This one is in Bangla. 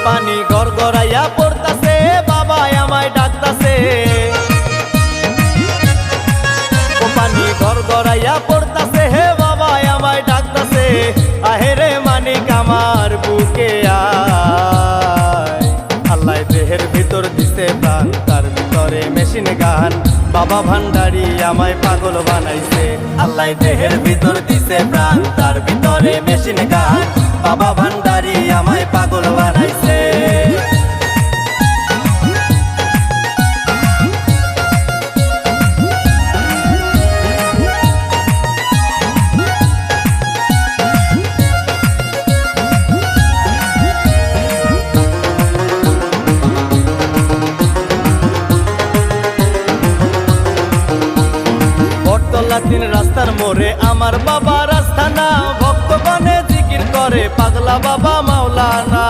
পানি গড়গড়াইয়া পড়তাছে, বাবা আমায় ডাকতাছে। পানি গড়গড়াইয়া পড়তাছে, হে বাবা আমায় ডাকতাছে। আহেরে মানিক আমার বুকে আয়। আল্লাহ দেহের ভিতর দিছে প্রাণ, তার ভিতরে মেশিন গান। বাবা ভান্ডারি আমায় পাগল বানাইছে। আল্লাহ দেহের ভিতর দিছে প্রাণ, তার ভিতরে মেশিন গান। বাবা ভান্ডারি আমায় পাগল বানাইছে। তিন রাস্তার মোড়ে আমার বাবা রাস্তানা, ভক্তগণে জিকির করে পাগলা বাবা মাওলানা।